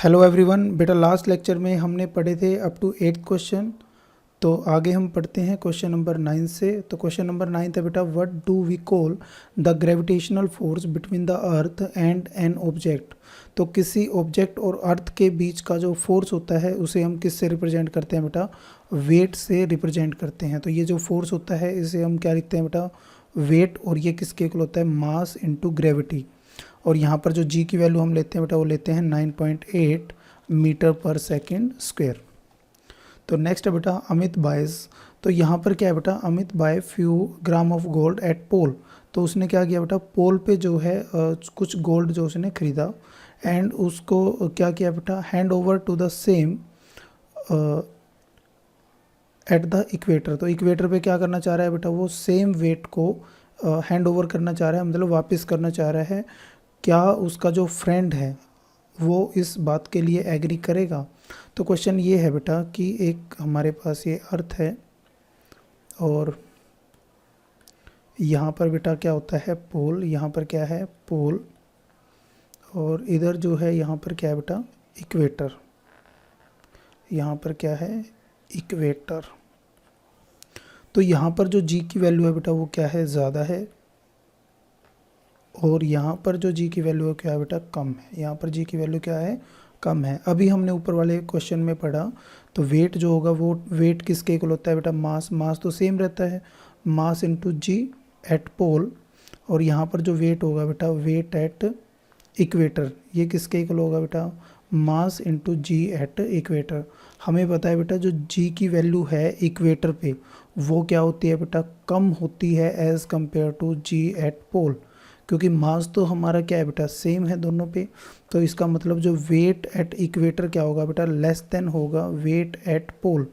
Hello everyone. बेटा last lecture में हमने पढ़े थे अप टू 8th क्वेश्चन। तो आगे हम पढ़ते हैं क्वेश्चन नंबर 9 से। तो क्वेश्चन नंबर 9 था बेटा, what do we call the gravitational force between the earth and an object. तो किसी ऑब्जेक्ट और अर्थ के बीच का जो फोर्स होता है उसे हम किससे रिप्रेजेंट करते हैं बेटा? वेट से रिप्रेजेंट करते हैं। तो ये जो फोर्स होता है इसे हम क्या लिखते हैं बेटा? वेट। और ये किसके इक्वल होता है? Mass into gravity. और यहाँ पर जो जी की वैल्यू हम लेते हैं बेटा वो लेते हैं 9.8 मीटर पर सेकेंड स्क्वायर। तो नेक्स्ट है बेटा अमित बाइज। तो यहाँ पर क्या है बेटा? Amit by few gram of gold at pole. तो उसने क्या किया बेटा? पोल पे जो है कुछ गोल्ड जो उसने खरीदा एंड उसको क्या किया बेटा? Hand over to the same at the equator. तो इक्वेटर पे क्या करना चाह रहा है बेटा? वो सेम वेट को हैंड ओवर करना चाह रहा है, मतलब वापस करना चाह रहा है। क्या उसका जो फ्रेंड है वो इस बात के लिए एग्री करेगा? तो क्वेश्चन ये है बेटा कि एक हमारे पास ये अर्थ है और यहाँ पर बेटा क्या होता है? पोल। यहाँ पर क्या है? पोल। और इधर जो है यहाँ पर क्या है बेटा? इक्वेटर। यहाँ पर क्या है? इक्वेटर। तो यहाँ पर जो जी की वैल्यू है बेटा वो क्या है? ज़्यादा है। और यहाँ पर जो जी की वैल्यू है क्या है बेटा? कम है। यहाँ पर जी की वैल्यू क्या है? कम है। अभी हमने ऊपर वाले क्वेश्चन में पढ़ा तो वेट जो होगा वो वेट किसके इक्वल होता है बेटा? मास। मास तो सेम रहता है, मास इंटू जी एट पोल। और यहाँ पर जो वेट होगा बेटा, वेट एट इक्वेटर, ये किसके इक्वल होगा बेटा? Mass into G at equator. हमें पता है बेटा जो जी की वैल्यू है इक्वेटर पे वो क्या होती है बेटा? कम होती है as compare to G at pole, क्योंकि मास तो हमारा क्या है बेटा? सेम है दोनों पे। तो इसका मतलब जो वेट एट इक्वेटर क्या होगा बेटा? लेस देन होगा वेट एट पोल।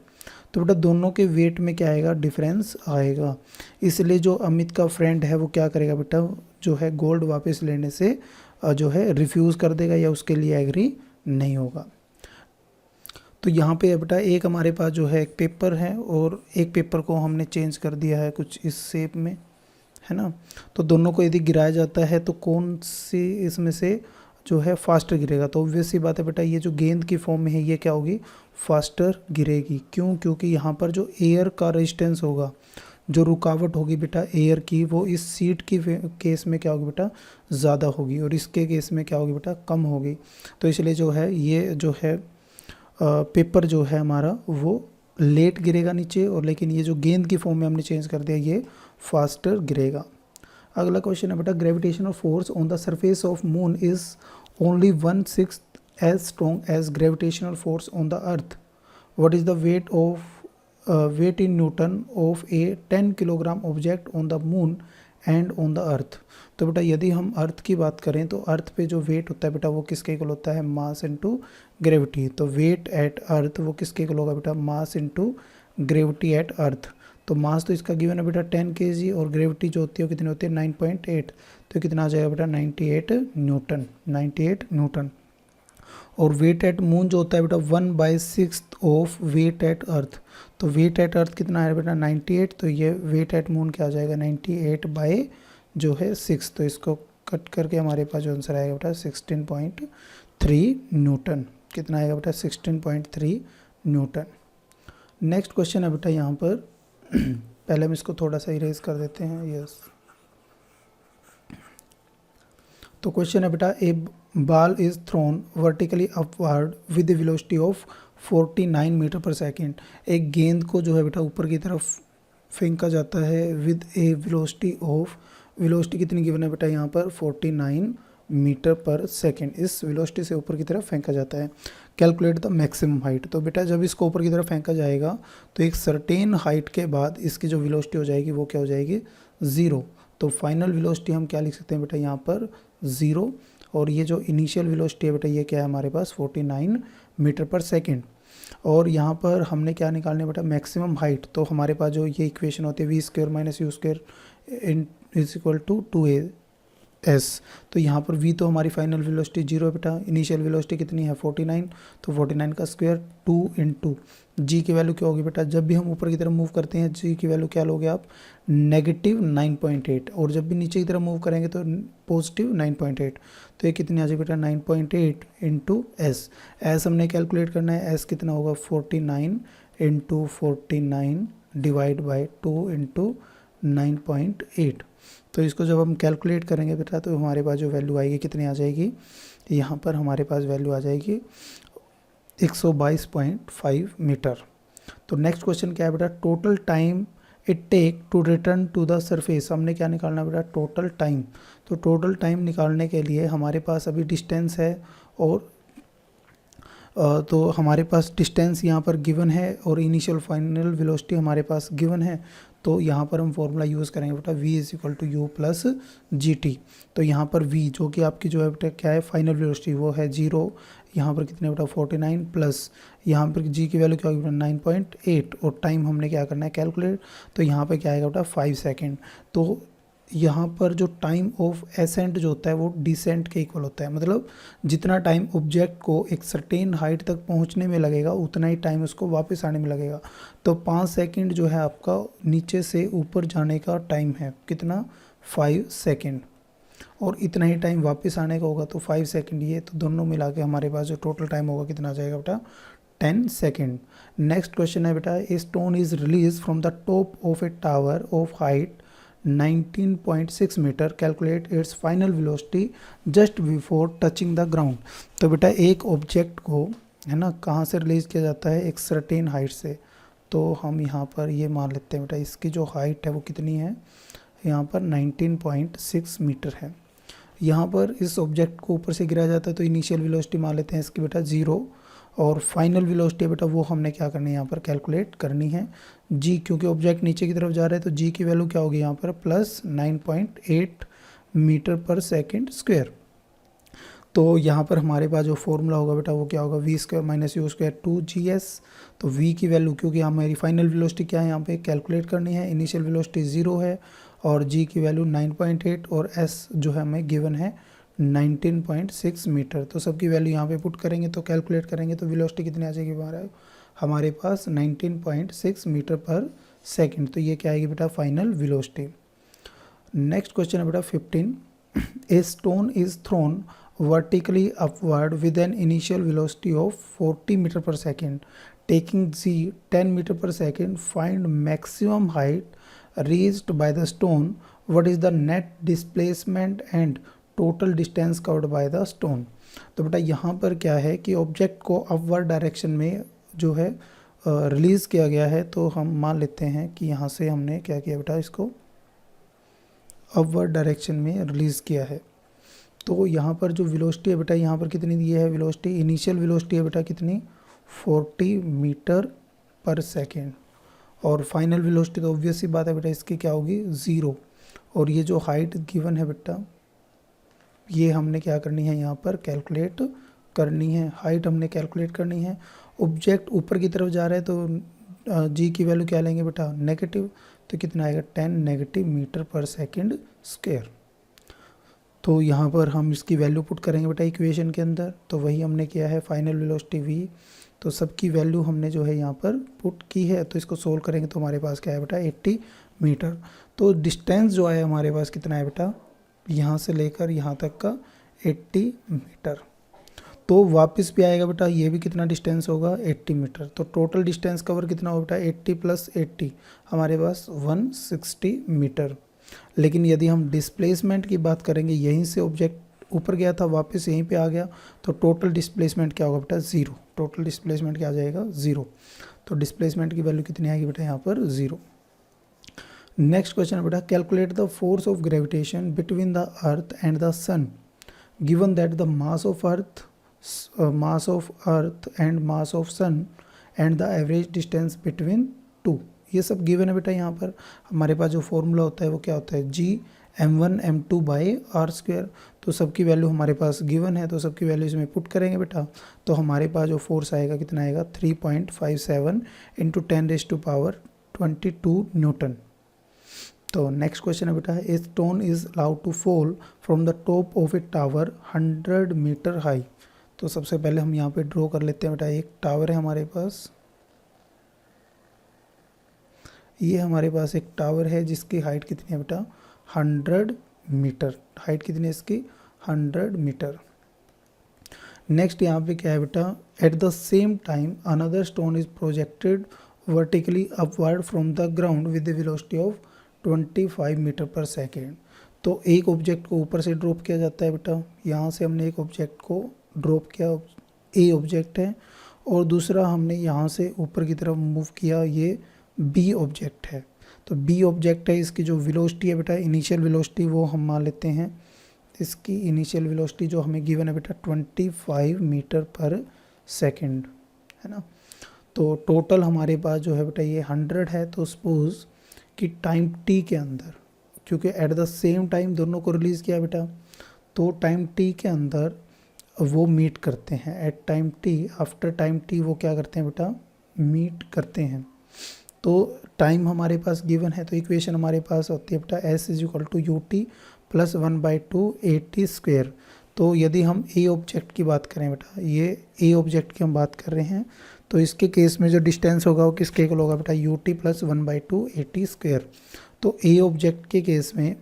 तो बेटा दोनों के वेट में क्या आएगा? डिफरेंस आएगा। इसलिए जो अमित का फ्रेंड है वो क्या करेगा बेटा? जो है गोल्ड वापस लेने से जो है रिफ्यूज़ कर देगा या उसके लिए एग्री नहीं होगा। तो यहाँ पे बेटा एक हमारे पास जो है एक पेपर है और एक पेपर को हमने चेंज कर दिया है कुछ इस शेप में, है ना। तो दोनों को यदि गिराया जाता है तो कौन सी इसमें से जो है फास्टर गिरेगा? तो ऑब्वियस सी बात है बेटा ये जो गेंद की फॉर्म में है ये क्या होगी? फास्टर गिरेगी। क्यों? क्योंकि यहाँ पर जो एयर का रेजिस्टेंस होगा, जो रुकावट होगी बेटा एयर की, वो इस सीट की केस में क्या होगी बेटा? ज़्यादा होगी और इसके केस में क्या होगी बेटा? कम होगी। तो इसलिए जो है ये जो है पेपर जो है हमारा वो लेट गिरेगा नीचे, और लेकिन ये जो गेंद की फॉर्म में हमने चेंज कर दिया ये फास्टर गिरेगा। अगला क्वेश्चन है बेटा, gravitational force on the surface of moon is only 1/6 as strong as gravitational force on the earth. What is the weight in newton of a 10 kilogram object on the moon and on the earth. तो बेटा यदि हम अर्थ की बात करें तो अर्थ पे जो वेट होता है बेटा वो किसके इक्वल होता है? Mass into gravity. तो वेट एट अर्थ वो किसके इक्वल होगा बेटा? मास इनटू ग्रेविटी एट अर्थ। तो मास तो इसका गिवन है बेटा 10 kg और ग्रेविटी जो होती है वो कितनी होती है? 9.8। तो कितना आ जाएगा बेटा? 98 न्यूटन। 98 न्यूटन। और वेट एट मून जो होता है बेटा 1/6 ऑफ वेट एट अर्थ। तो वेट एट अर्थ कितना है बेटा? 98। तो ये वेट एट मून क्या आ जाएगा? 98 बाई जो है 6। तो इसको कट करके हमारे पास जो आंसर आएगा बेटा 16.3 न्यूटन। कितना आएगा बेटा? 16.3 न्यूटन। नेक्स्ट क्वेश्चन है बेटा यहाँ पर पहले हम इसको थोड़ा सा इरेज कर देते हैं। यस। तो क्वेश्चन है बेटा, a ball is thrown vertically upward with the velocity of 49 meter per second. एक गेंद को जो है बेटा ऊपर की तरफ फेंका जाता है with A velocity of, velocity कितनी गिवन है बेटा यहाँ पर? 49 मीटर पर सेकेंड। इस वेलोसिटी से ऊपर की तरफ फेंका जाता है। Calculate the maximum height. तो बेटा जब इसको ऊपर की तरफ फेंका जाएगा तो एक सर्टेन हाइट के बाद इसकी जो वेलोसिटी हो जाएगी वो क्या हो जाएगी? 0। तो फाइनल वेलोसिटी हम क्या लिख सकते हैं बेटा यहाँ पर? 0। और ये जो इनिशियल वेलोसिटी है बेटा ये क्या है हमारे पास? 49 मीटर पर सेकेंड। और यहाँ पर हमने क्या निकालना है बेटा? Maximum height. तो हमारे पास जो ये इक्वेशन होती है v² - u² is equal to 2a S. तो यहाँ पर v तो हमारी फाइनल वेलोसिटी 0 है बेटा, इनिशियल वेलोसिटी कितनी है 49, तो 49 का स्क्वायर 2 इंटू जी की वैल्यू क्या होगी बेटा, जब भी हम ऊपर की तरफ मूव करते हैं जी की वैल्यू क्या लोगे आप, नेगेटिव 9.8, और जब भी नीचे की तरफ मूव करेंगे तो पॉजिटिव 9.8। तो ये कितनी आ जाएगी बेटा 9.8 इंटू एस। एस हमने कैलकुलेट करना है, एस कितना होगा 49 इंटू 49 डिवाइड बाई 2 इंटू 9.8। तो इसको जब हम कैलकुलेट करेंगे बेटा तो हमारे पास जो वैल्यू आएगी कितनी आ जाएगी, यहाँ पर हमारे पास वैल्यू आ जाएगी 122.5 मीटर। तो नेक्स्ट क्वेश्चन क्या है बेटा, total time it take to return to the surface. हमने क्या निकालना बेटा, टोटल टाइम। तो टोटल टाइम निकालने के लिए हमारे पास अभी डिस्टेंस है और तो हमारे पास डिस्टेंस यहाँ पर गिवन है और इनिशियल फाइनल वेलोसिटी हमारे पास गिवन है। तो यहाँ पर हम फॉर्मूला यूज़ करेंगे बेटा v is equal to you plus G T. तो यहाँ पर v जो कि आपकी जो है बेटा क्या है फाइनल वेलोसिटी वो है 0, यहाँ पर कितने बेटा 49 प्लस यहाँ पर g की वैल्यू क्या होगी बेटा 9.8, और टाइम हमने क्या करना है कैलकुलेट। तो यहाँ पर क्या आएगा बेटा 5 सेकेंड। तो यहाँ पर जो टाइम ऑफ एसेंट जो होता है वो डिसेंट के इक्वल होता है, मतलब जितना टाइम ऑब्जेक्ट को एक सर्टेन हाइट तक पहुँचने में लगेगा उतना ही टाइम उसको वापस आने में लगेगा। तो 5 सेकंड जो है आपका नीचे से ऊपर जाने का टाइम है, कितना 5 सेकंड, और इतना ही टाइम वापस आने का होगा तो 5 सेकंड। ये तो दोनों मिला के हमारे पास जो टोटल टाइम होगा कितना आ जाएगा बेटा 10 सेकंड। नेक्स्ट क्वेश्चन है बेटा, a stone is release from the top of a tower of height 19.6 metre, calculate its final velocity just before touching the ground. तो बेटा एक ऑब्जेक्ट को है ना कहाँ से रिलीज किया जाता है, एक सर्टेन हाइट से। तो हम यहाँ पर ये मान लेते हैं बेटा इसकी जो हाइट है वो कितनी है, यहाँ पर 19.6 मीटर है। यहाँ पर इस ऑब्जेक्ट को ऊपर से गिराया जाता है तो इनिशियल वेलोसिटी मान लेते हैं इसकी बेटा 0, और फाइनल वेलोसिटी बेटा वो हमने क्या करनी है यहाँ पर कैलकुलेट करनी है जी, क्योंकि ऑब्जेक्ट नीचे की तरफ जा रहा है तो जी की वैल्यू क्या होगी यहाँ पर plus 9.8 metre per second square. तो यहाँ पर हमारे पास जो फॉर्मूला होगा बेटा वो क्या होगा V square minus U square 2GS। तो v की वैल्यू क्योंकि हमारी फाइनल वेलोसिटी क्या है यहाँ पे कैलकुलेट करनी है, इनिशियल वेलोसिटी 0 है और g की वैल्यू 9.8 और s जो है हमें गिवन है 19.6 मीटर। तो सबकी वैल्यू यहाँ पे पुट करेंगे तो कैलकुलेट करेंगे तो वेलोसिटी कितनी आ जाएगी हमारे पास 19.6 मीटर पर सेकेंड। तो ये क्या आएगी बेटा फाइनल वेलोसिटी। नेक्स्ट क्वेश्चन है बेटा 15, ए stone is throne vertically upward with an initial velocity of 40 meter per second, taking z 10 meter per second, find maximum height reached by the stone, what is the net displacement and total distance covered by the stone। तो बेटा यहाँ पर क्या है कि object को upward direction में जो है रिलीज़ किया गया है। तो हम मान लेते हैं कि यहाँ से हमने क्या किया बेटा इसको अपवर्ड डायरेक्शन में रिलीज़ किया है। तो यहाँ पर जो वेलोसिटी है बेटा यहाँ पर कितनी दी है वेलोसिटी, इनिशियल वेलोसिटी है बेटा कितनी 40 मीटर पर सेकेंड, और फाइनल वेलोसिटी तो ऑब्वियस सी बात है बेटा इसकी क्या होगी 0। और ये जो हाइट गिवन है बेटा ये हमने क्या करनी है यहाँ पर कैलकुलेट करनी है, हाइट हमने कैलकुलेट करनी है। ऑब्जेक्ट ऊपर की तरफ जा रहा है तो जी की वैल्यू क्या लेंगे बेटा नेगेटिव, तो कितना आएगा 10 negative metre per second square. तो यहाँ पर हम इसकी वैल्यू पुट करेंगे बेटा इक्वेशन के अंदर, तो वही हमने किया है फाइनल वेलोसिटी v। तो सबकी वैल्यू हमने जो है यहाँ पर पुट की है। तो इसको सोल्व करेंगे तो हमारे पास क्या है बेटा 80 मीटर। तो डिस्टेंस जो है हमारे पास कितना है बेटा यहाँ से लेकर यहाँ तक का 80 मीटर। तो वापस भी आएगा बेटा ये भी कितना डिस्टेंस होगा 80 मीटर। तो टोटल डिस्टेंस कवर कितना होगा बेटा 80 प्लस 80 हमारे पास 160 मीटर। लेकिन यदि हम डिस्प्लेसमेंट की बात करेंगे, यहीं से ऑब्जेक्ट ऊपर गया था वापस यहीं पे आ गया, तो टोटल डिस्प्लेसमेंट क्या होगा बेटा 0। टोटल डिस्प्लेसमेंट क्या आ जाएगा 0। तो डिस्प्लेसमेंट की वैल्यू कितनी आएगी बेटा यहाँ पर 0। नेक्स्ट क्वेश्चन है बेटा, calculate the force of gravitation between the earth and the sun given that the mass of earth and mass of sun and the average distance between two. ये सब गिवन है बेटा। यहाँ पर हमारे पास जो फॉर्मूला होता है वो क्या होता है g(m1m2 बाई आर स्क्वायर। तो सबकी वैल्यू हमारे पास गिवन है तो सबकी वैल्यू इसमें पुट करेंगे बेटा। तो हमारे पास जो फोर्स आएगा कितना आएगा 3.57 इंटू 10⁻² न्यूटन। तो नेक्स्ट क्वेश्चन है बेटा, a stone is allowed to fall from the top of a tower 100 metre high. तो सबसे पहले हम यहाँ पे ड्रॉ कर लेते हैं बेटा, एक टावर है हमारे पास, ये हमारे पास एक टावर है जिसकी हाइट कितनी है बेटा 100 मीटर। हाइट कितनी है इसकी 100 मीटर। नेक्स्ट यहाँ पे क्या है बेटा, at the same time another stone is projected vertically upward from the ground with the velocity of 25 metre per second. तो एक ऑब्जेक्ट को ऊपर से ड्रॉप किया जाता है बेटा, यहाँ से हमने एक ऑब्जेक्ट को ड्रॉप किया, ए ऑब्जेक्ट है, और दूसरा हमने यहाँ से ऊपर की तरफ मूव किया, ये बी ऑब्जेक्ट है। तो बी ऑब्जेक्ट है, इसकी जो वेलोसिटी है बेटा इनिशियल वेलोसिटी वो हम मान लेते हैं, इसकी इनिशियल वेलोसिटी जो हमें गिवन है बेटा 25 मीटर पर सेकेंड है ना। तो टोटल हमारे पास जो है बेटा ये 100 है। तो सपोज कि टाइम टी के अंदर, क्योंकि एट द सेम टाइम दोनों को रिलीज़ किया बेटा, तो टाइम टी के अंदर वो मीट करते हैं, at time T, after time T वो क्या करते हैं बेटा मीट करते हैं। तो टाइम हमारे पास गिवन है, तो इक्वेशन हमारे पास होती है बेटा S is equal to U T plus 1/2 A T square. तो यदि हम ए ऑब्जेक्ट की बात करें बेटा, ये ए ऑब्जेक्ट की हम बात कर रहे हैं, तो इसके केस में जो डिस्टेंस होगा वो किसके इक्वल होगा बेटा you T plus 1/2 A T square. तो ए ऑब्जेक्ट के केस में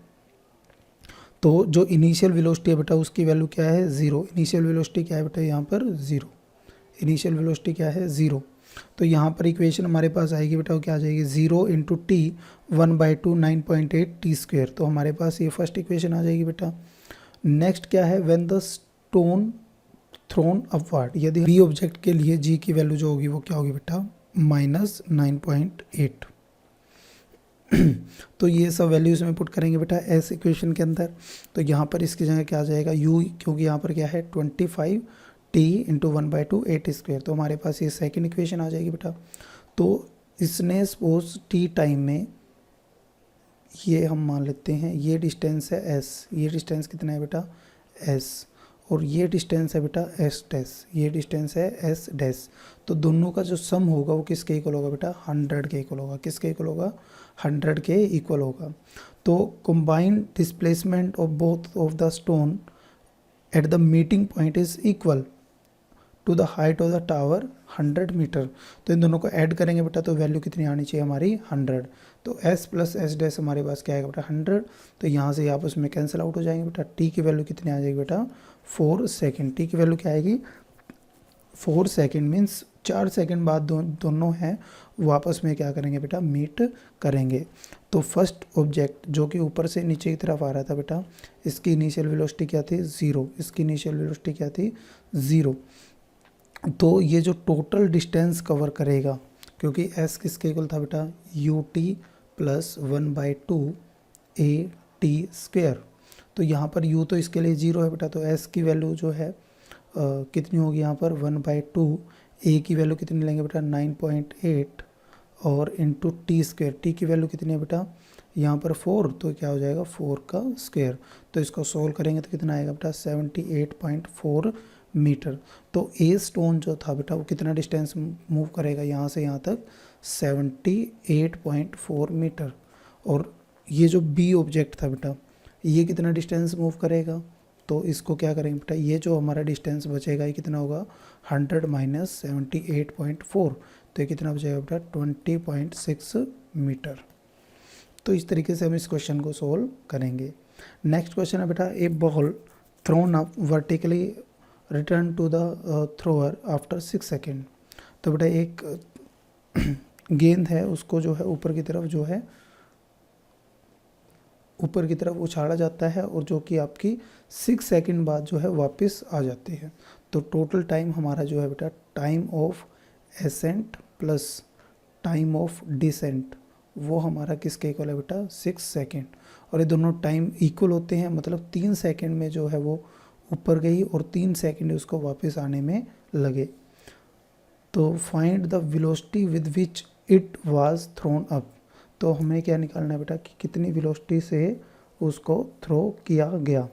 तो जो इनिशियल वेलोसिटी है बेटा उसकी वैल्यू क्या है 0। इनिशियल वेलोसिटी क्या है बेटा यहाँ पर 0, इनिशियल वेलोसिटी क्या है 0। तो यहाँ पर इक्वेशन हमारे पास आएगी बेटा वो क्या आ जाएगी 0 इंटू टी 1/2 9.8 टी स्क्वेयर। तो हमारे पास ये फर्स्ट इक्वेशन आ जाएगी बेटा। नेक्स्ट क्या है, when the stone throne upward, यदि बी ऑब्जेक्ट के लिए जी की वैल्यू जो होगी वो क्या होगी बेटा -9.8। तो ये सब वैल्यूज में पुट करेंगे बेटा एस इक्वेशन के अंदर। तो यहाँ पर इसकी जगह क्या आ जाएगा u, क्योंकि यहाँ पर क्या है 25 T into 1/2 A T square. तो हमारे पास ये सेकंड इक्वेशन आ जाएगी बेटा। तो इसने सपोज टी टाइम में ये हम मान लेते हैं ये डिस्टेंस है s, ये डिस्टेंस कितना है बेटा s, और ये डिस्टेंस है बेटा s डैश, ये डिस्टेंस है s डैश। तो दोनों का जो सम होगा वो किसके इक्वल होगा बेटा 100 के इक्वल होगा। किसके इक्वल होगा 100 के इक्वल होगा। तो combined displacement of both of the stone at the meeting point is equal to the height of the tower 100 metre. तो इन दोनों को ऐड करेंगे बेटा तो वैल्यू कितनी आनी चाहिए हमारी 100। तो s प्लस एस डैश हमारे पास क्या आएगा बेटा 100। तो यहाँ से आपस में कैंसिल आउट हो जाएंगे बेटा। t की वैल्यू कितनी आ जाएगी बेटा 4 सेकेंड। t की वैल्यू क्या आएगी 4 सेकेंड, मीन्स 4 सेकेंड बाद दोनों हैं वो आपस में क्या करेंगे बेटा मीट करेंगे। तो फर्स्ट ऑब्जेक्ट जो कि ऊपर से नीचे की तरफ आ रहा था बेटा, इसकी इनिशियल वेलोसिटी क्या थी 0, इसकी इनिशियल वेलोसिटी क्या थी 0। तो ये जो टोटल डिस्टेंस कवर करेगा, क्योंकि s किसके इक्वल था बेटा you T plus 1/2 A T square. तो यहाँ पर u तो इसके लिए 0 है बेटा, तो s की वैल्यू जो है कितनी होगी यहाँ पर 1/2, a की वैल्यू कितनी लेंगे बेटा 9.8 और इंटू टी स्क्वेयर। टी की वैल्यू कितनी है बेटा यहाँ पर 4, तो क्या हो जाएगा 4 का स्क्वायर। तो इसको सोल्व करेंगे तो कितना आएगा बेटा 78.4 मीटर। तो ए स्टोन जो था बेटा वो कितना डिस्टेंस मूव करेगा यहाँ से यहाँ तक 78.4 मीटर। और ये जो बी ऑब्जेक्ट था बेटा ये कितना डिस्टेंस मूव करेगा, तो इसको क्या करेंगे बेटा ये जो हमारा डिस्टेंस बचेगा ये कितना होगा 100 माइनस 78.4, तो ये कितना बचेगा बेटा 20.6 मीटर। तो इस तरीके से हम इस क्वेश्चन को सोल्व करेंगे। नेक्स्ट क्वेश्चन है बेटा, a ball thrown up vertically return to the thrower after 6 second. तो बेटा एक गेंद है उसको जो है ऊपर की तरफ जो है ऊपर की तरफ उछाला जाता है और जो कि आपकी 6 सेकेंड बाद जो है वापस आ जाती है। तो टोटल टाइम हमारा जो है बेटा time of ascent plus time of descent वो हमारा किसके इक्वल है बेटा 6 सेकेंड। और ये दोनों टाइम इक्वल होते हैं, मतलब 3 सेकेंड में जो है वो ऊपर गई और 3 सेकेंड उसको वापस आने में लगे। तो find the velocity with which it was thrown up. तो हमें क्या निकालना है बेटा कि कितनी वेलोसिटी से उसको थ्रो किया गया।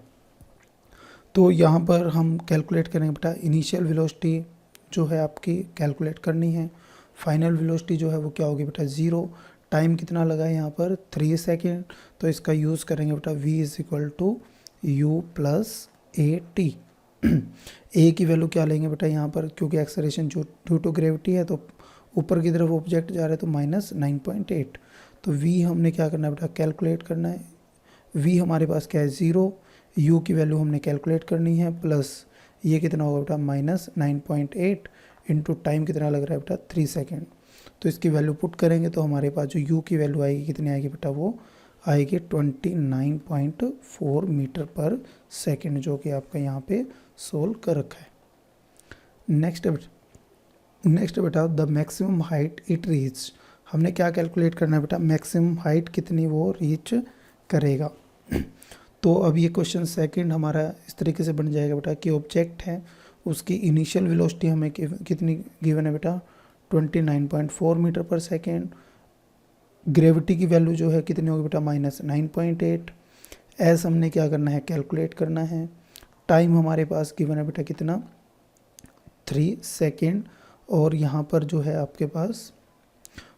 तो यहाँ पर हम कैलकुलेट करेंगे बेटा इनिशियल वेलोसिटी जो है आपकी कैलकुलेट करनी है। फाइनल वेलोसिटी जो है वो क्या होगी बेटा 0, टाइम कितना लगा है यहाँ पर 3 सेकेंड, तो इसका यूज़ करेंगे बेटा v is equal to you plus a t. A की वैल्यू क्या लेंगे बेटा यहाँ पर, क्योंकि एक्सेलरेशन ड्यू टू ग्रेविटी है तो ऊपर की तरफ ऑब्जेक्ट जा रहा है तो -9.8। तो v हमने क्या करना है बेटा, कैलकुलेट करना है। v हमारे पास क्या है 0, u की वैल्यू हमने कैलकुलेट करनी है, प्लस ये कितना होगा बेटा -9.8 इंटू टाइम कितना लग रहा है बेटा 3 सेकेंड। तो इसकी वैल्यू पुट करेंगे तो हमारे पास जो u की वैल्यू आएगी कितनी आएगी बेटा, वो आएगी 29.4 मीटर पर सेकेंड, जो कि आपका यहाँ पे सोल्व कर रखा है। नेक्स्ट बेटा the maximum height it reach, हमने क्या कैलकुलेट करना है बेटा, मैक्सिमम हाइट कितनी वो रीच करेगा। तो अब ये क्वेश्चन सेकंड हमारा इस तरीके से बन जाएगा बेटा कि ऑब्जेक्ट है उसकी इनिशियल वेलोसिटी हमें कितनी गिवन है बेटा 29.4 मीटर पर सेकेंड, ग्रेविटी की वैल्यू जो है कितनी होगी बेटा -9.8। एस हमने क्या करना है, कैलकुलेट करना है। टाइम हमारे पास गिवन है बेटा कितना 3 सेकेंड, और यहाँ पर जो है आपके पास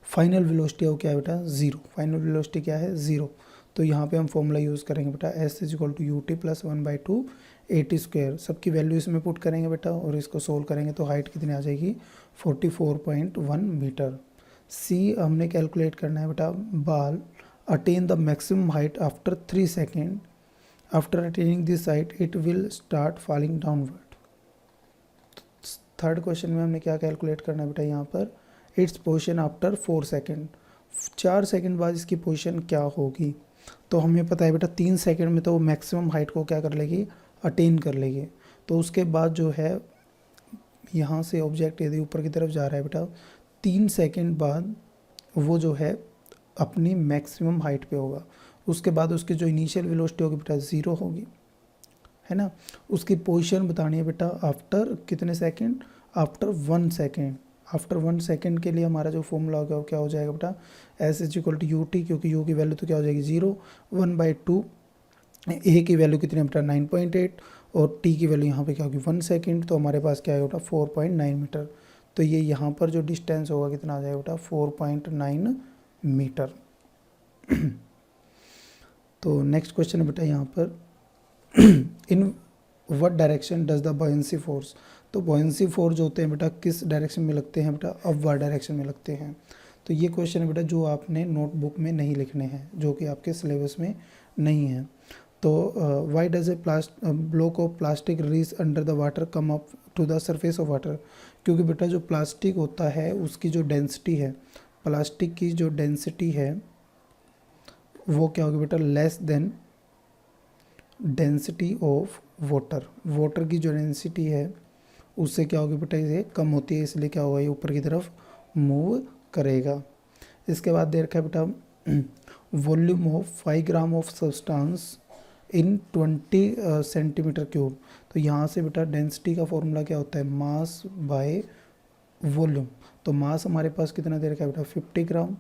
फाइनल वेलोसिटी है वो क्या है बेटा 0, फाइनल वेलोसिटी क्या है 0। तो यहाँ पे हम फॉर्मूला यूज़ करेंगे बेटा S is equal to U T plus 1/2 AT square, सबकी वैल्यू इसमें पुट करेंगे बेटा और इसको सोल्व करेंगे तो हाइट कितनी आ जाएगी 44.1 मीटर। सी हमने कैलकुलेट करना है बेटा, बाल attain the maximum height after 3 second, after attaining this height it will start falling downward. Third question में हमने क्या कैलकुलेट करना है बेटा यहाँ पर, its position after 4 second, 4 second बाद इसकी पोजीशन क्या होगी। तो हमें पता है बेटा 3 सेकेंड में तो वो मैक्सिमम हाइट को क्या कर लेगी, अटेन कर लेगी। तो उसके बाद जो है यहाँ से ऑब्जेक्ट यदि ऊपर की तरफ जा रहा है बेटा 3 सेकेंड बाद वो जो है अपनी मैक्सिमम हाइट पे होगा। उसके बाद उसकी जो इनिशियल वेलोसिटी होगी बेटा 0 होगी, है ना। उसकी पोजीशन बतानी है बेटा आफ्टर कितने second, after 1 second. After 1 second के लिए हमारा जो फॉर्मूला होगा वो क्या हो जाएगा बेटा S is equal to U T, क्योंकि यू की वैल्यू तो क्या हो जाएगी 0, 1/2 ए की वैल्यू कितनी है बेटा 9.8 और टी की वैल्यू यहाँ पे क्या होगी 1 सेकेंड, तो हमारे पास क्या आएगा बेटा 4.9 मीटर। तो ये यहाँ पर जो डिस्टेंस होगा कितना आ जाएगा बेटा 4.9 मीटर। तो नेक्स्ट क्वेश्चन है बेटा यहाँ पर in what direction does the buoyancy force, तो बॉयंसी फोर्स जो होते हैं बेटा किस डायरेक्शन में लगते हैं बेटा, अपवर्ड डायरेक्शन में लगते हैं। तो ये क्वेश्चन है बेटा जो आपने नोटबुक में नहीं लिखने हैं, जो कि आपके सिलेबस में नहीं है। तो why does a block of plastic release under the water come up to the surface of water, क्योंकि बेटा जो प्लास्टिक होता है उसकी जो डेंसिटी है, प्लास्टिक की जो डेंसिटी है वो क्या होगी बेटा less than density of water, water की जो डेंसिटी है उससे क्या होगी बेटा ये कम होती है, इसलिए क्या होगा ये ऊपर की तरफ मूव करेगा। इसके बाद दे रखा है बेटा volume of 5 gram of substance in 20 centimetre cube. तो यहाँ से बेटा डेंसिटी का फॉर्मूला क्या होता है मास बाय वॉल्यूम। तो मास हमारे पास कितना दे रखा है बेटा 50 ग्राम,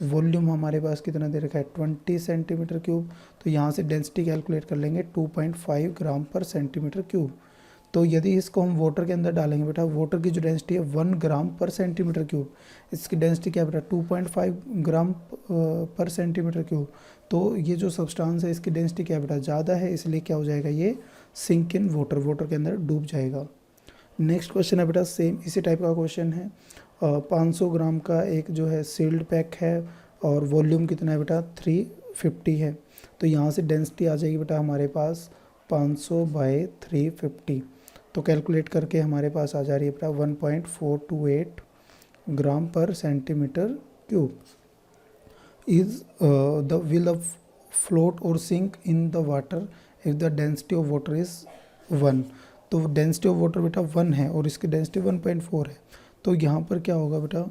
वॉल्यूम हमारे पास कितना दे रखा है 20 सेंटीमीटर क्यूब। तो यहाँ से डेंसिटी कैलकुलेट कर लेंगे 2.5 ग्राम पर सेंटीमीटर क्यूब। तो यदि इसको हम वाटर के अंदर डालेंगे बेटा, वाटर की जो डेंसिटी है 1 ग्राम पर सेंटीमीटर क्यूब, इसकी डेंसिटी क्या है बेटा 2.5 ग्राम पर सेंटीमीटर क्यूब। तो ये जो सब्सटेंस है इसकी डेंसिटी क्या है बेटा ज़्यादा है, इसलिए क्या हो जाएगा ये सिंक इन वाटर, वाटर के अंदर डूब जाएगा। नेक्स्ट क्वेश्चन है बेटा सेम इसी टाइप का क्वेश्चन है। 500 ग्राम का एक जो है सील्ड पैक है और वॉल्यूम कितना है बेटा 350 है। तो यहाँ से डेंसिटी आ जाएगी बेटा हमारे पास 500/350। तो कैलकुलेट करके हमारे पास आ जा रही है बेटा 1.428 gram per centimetre cube. Is the will of float और sink in the water if the density of water is 1। तो डेंसिटी ऑफ वाटर बेटा 1 है और इसकी डेंसिटी 1.4 है। तो यहाँ पर क्या होगा बेटा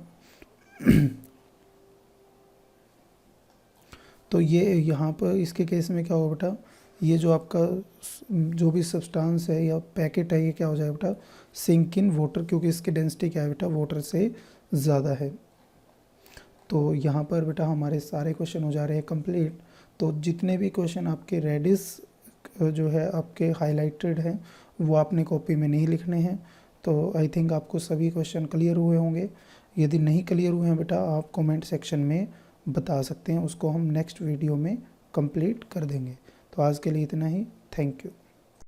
तो ये यहाँ पर इसके केस में क्या होगा बेटा, ये जो आपका जो भी सब्सटेंस है या पैकेट है ये क्या हो जाएगा बेटा सिंक इन वाटर, क्योंकि इसकी डेंसिटी क्या है बेटा वाटर से ज़्यादा है। तो यहाँ पर बेटा हमारे सारे क्वेश्चन हो जा रहे हैं कंप्लीट। तो जितने भी क्वेश्चन आपके रेडिस जो है आपके हाईलाइटेड हैं वो आपने कॉपी में नहीं लिखने हैं। तो आई थिंक आपको सभी क्वेश्चन क्लियर हुए होंगे। यदि नहीं क्लियर हुए हैं बेटा आप कमेंट सेक्शन में बता सकते हैं, उसको हम नेक्स्ट वीडियो में कंप्लीट कर देंगे। तो आज के लिए इतना ही। Thank you.